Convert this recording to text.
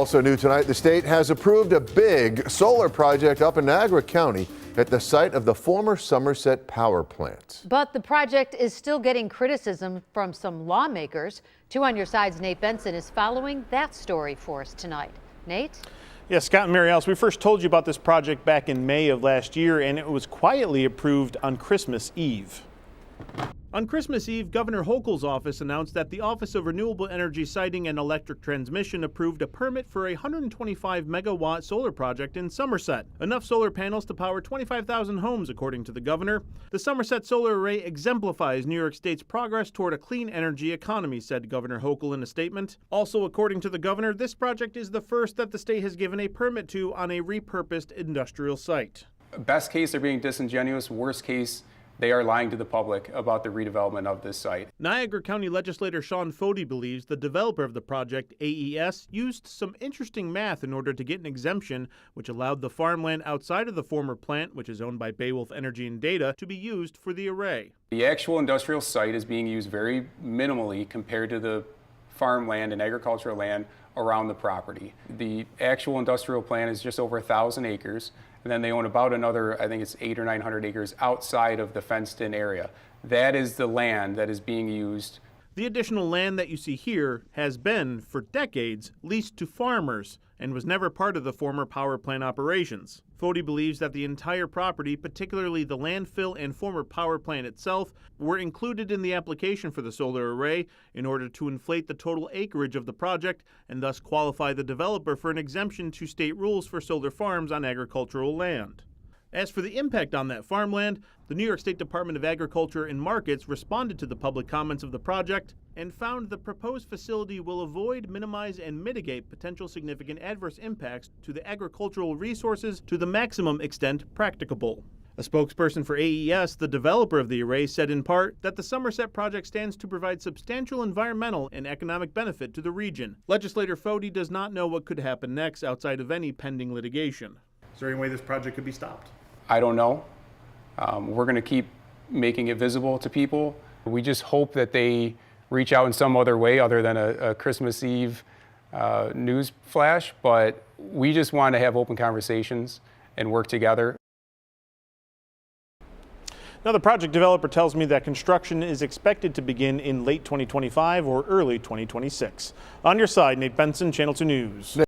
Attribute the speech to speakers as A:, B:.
A: Also new tonight, the state has approved a big solar project up in Niagara County at the site of the former Somerset power plant.
B: But the project is still getting criticism from some lawmakers. 2 on Your Side's Nate Benson is following that story for us tonight. Nate?
C: Yeah, Scott and Mary Alice, we first told you about this project back in May of last year, and it was quietly approved on Christmas Eve. On Christmas Eve, Governor Hochul's office announced that the Office of Renewable Energy Siting and Electric Transmission approved a permit for a 125 megawatt solar project in Somerset. Enough solar panels to power 25,000 homes, according to the governor. The Somerset solar array exemplifies New York State's progress toward a clean energy economy, said Governor Hochul in a statement. Also, according to the governor, this project is the first that the state has given a permit to on a repurposed industrial site.
D: Best case, they're being disingenuous. Worst case, they are lying to the public about the redevelopment of this site.
C: Niagara County legislator Sean Fody believes the developer of the project, AES, used some interesting math in order to get an exemption, which allowed the farmland outside of the former plant, which is owned by Beowulf Energy and Data, to be used for the array.
D: The actual industrial site is being used very minimally compared to the farmland and agricultural land around the property. The actual industrial plant is just over 1,000 acres. And then they own about another, I think it's 800 or 900 acres outside of the fenced-in area. That is the land that is being used.
C: The additional land that you see here has been, for decades, leased to farmers and was never part of the former power plant operations. Fody believes that the entire property, particularly the landfill and former power plant itself, were included in the application for the solar array in order to inflate the total acreage of the project and thus qualify the developer for an exemption to state rules for solar farms on agricultural land. As for the impact on that farmland, the New York State Department of Agriculture and Markets responded to the public comments of the project and found the proposed facility will avoid, minimize, and mitigate potential significant adverse impacts to the agricultural resources to the maximum extent practicable. A spokesperson for AES, the developer of the array, said in part that the Somerset project stands to provide substantial environmental and economic benefit to the region. Legislator Fody does not know what could happen next outside of any pending litigation. Is there any way this project could be stopped?
D: I don't know. We're going to keep making it visible to people. We just hope that they reach out in some other way other than a Christmas Eve news flash, but we just want to have open conversations and work together.
C: Now, the project developer tells me that construction is expected to begin in late 2025 or early 2026. On Your Side, Nate Benson, Channel 2 News.